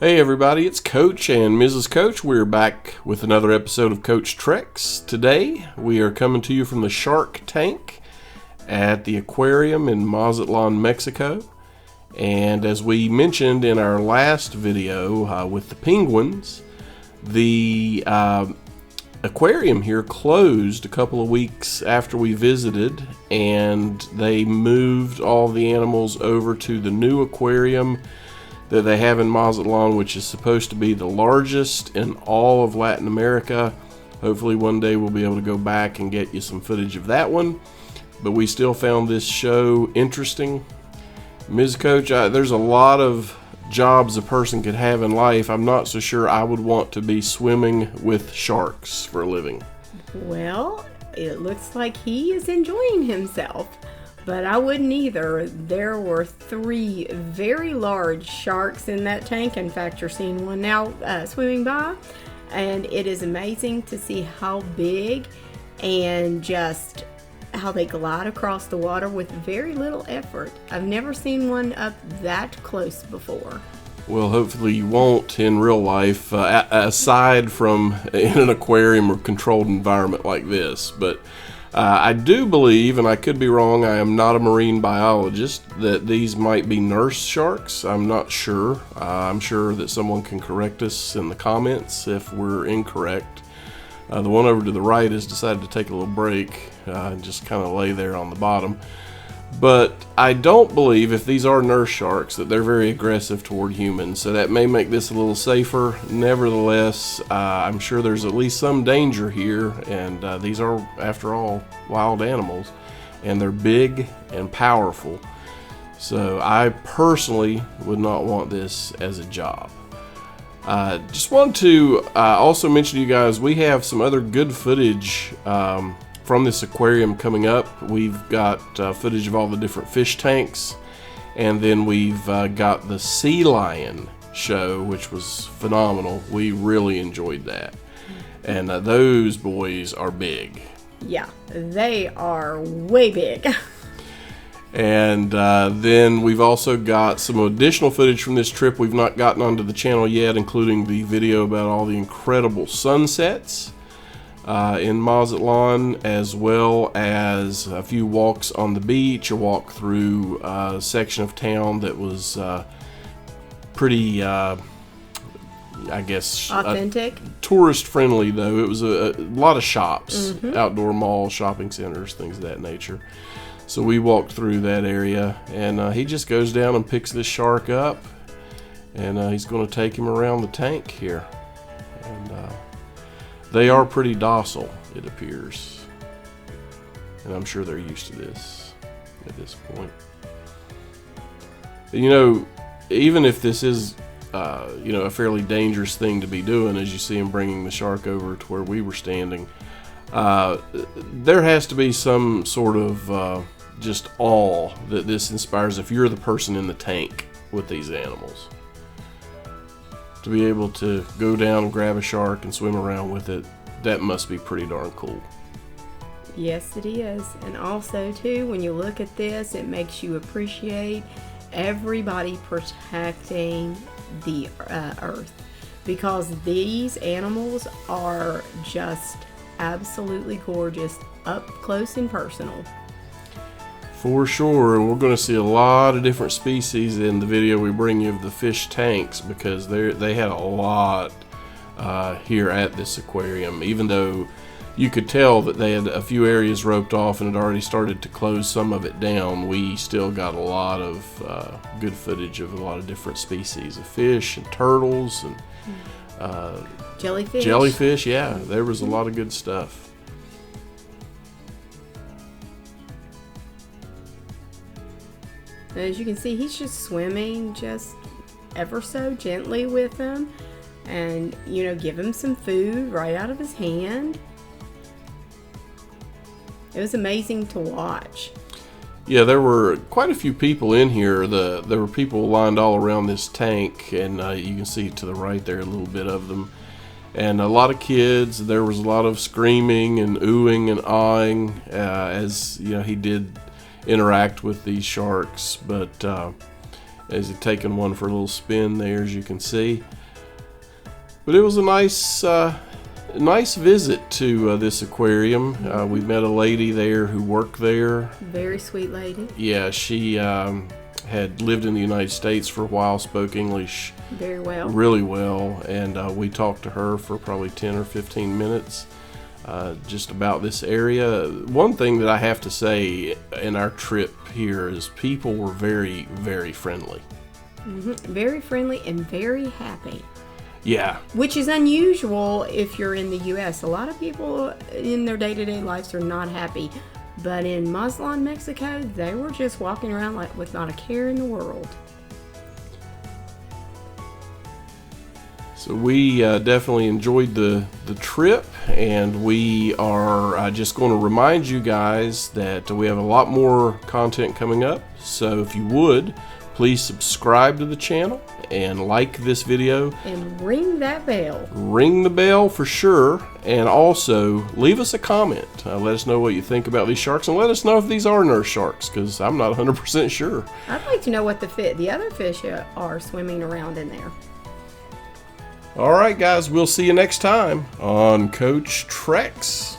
Hey everybody, it's Coach and Mrs. Coach. We're back with another episode of Coach Treks. Today we are coming to you from the Shark Tank at the Aquarium in Mazatlan, Mexico. And as we mentioned in our last video with the penguins, the aquarium here closed a couple of weeks after we visited, and they moved all the animals over to the new aquarium that they have in Mazatlan, which is supposed to be the largest in all of Latin America. Hopefully one day we'll be able to go back and get you some footage of that one. But we still found this show interesting. Ms. Coach, there's a lot of jobs a person could have in life. I'm not so sure I would want to be swimming with sharks for a living. Well, it looks like he is enjoying himself. But I wouldn't either. There were 3 very large sharks in that tank. In fact, you're seeing one now swimming by. And it is amazing to see how big and just how they glide across the water with very little effort. I've never seen one up that close before. Well, hopefully you won't in real life, aside from in an aquarium or controlled environment like this. But I do believe, and I could be wrong, I am not a marine biologist, that these might be nurse sharks. I'm not sure. I'm sure that someone can correct us in the comments if we're incorrect. The one over to the right has decided to take a little break and just kind of lay there on the bottom. But I don't believe, if these are nurse sharks, that they're very aggressive toward humans, so that may make this a little safer. Nevertheless, I'm sure there's at least some danger here, and these are, after all, wild animals, and they're big and powerful. So I personally would not want this as a job. Just wanted to also mention to you guys, we have some other good footage from this aquarium coming up. We've got footage of all the different fish tanks, and then we've got the sea lion show, which was phenomenal. We really enjoyed that, and those boys are big. Yeah, they are way big. And then we've also got some additional footage from this trip we've not gotten onto the channel yet, including the video about all the incredible sunsets in Mazatlan, as well as a few walks on the beach, a walk through a section of town that was pretty, I guess, authentic. Tourist friendly, though. It was a lot of shops, outdoor malls, shopping centers, things of that nature. So we walked through that area, and he just goes down and picks this shark up, and he's going to take him around the tank here. And they are pretty docile, it appears. And I'm sure they're used to this at this point. You know, even if this is, a fairly dangerous thing to be doing, as you see him bringing the shark over to where we were standing, there has to be some sort of just awe that this inspires if you're the person in the tank with these animals. To be able to go down and grab a shark and swim around with it, that must be pretty darn cool. Yes, it is. And also, too, when you look at this, it makes you appreciate everybody protecting the earth, because these animals are just absolutely gorgeous up close and personal. For sure, and we're going to see a lot of different species in the video we bring you of the fish tanks, because they had a lot here at this aquarium. Even though you could tell that they had a few areas roped off and had already started to close some of it down, we still got a lot of good footage of a lot of different species of fish and turtles and jellyfish. Jellyfish, yeah, there was a lot of good stuff. As you can see, he's just swimming just ever so gently with him, and give him some food right out of his hand. It was amazing to watch. Yeah, there were quite a few people in here. There were people lined all around this tank, and you can see to the right there a little bit of them. And a lot of kids. There was a lot of screaming and oohing and awing as he did interact with these sharks. But as he's taking one for a little spin there, as you can see. But it was a nice visit to this aquarium. We met a lady there who worked there. Very sweet lady. Yeah, she had lived in the United States for a while, spoke English very well, really well, and we talked to her for probably 10 or 15 minutes just about this area. One thing that I have to say in our trip here is people were very, very friendly. Very friendly and very happy. Yeah. Which is unusual if you're in the U.S. A lot of people in their day-to-day lives are not happy. But in Mazatlan, Mexico, they were just walking around like with not a care in the world. So we definitely enjoyed the trip, and we are just going to remind you guys that we have a lot more content coming up. So if you would, please subscribe to the channel and like this video. And ring that bell. Ring the bell for sure. And also leave us a comment. Let us know what you think about these sharks, and let us know if these are nurse sharks, because I'm not 100% sure. I'd like to know what the other fish are swimming around in there. All right, guys, we'll see you next time on Coach Treks.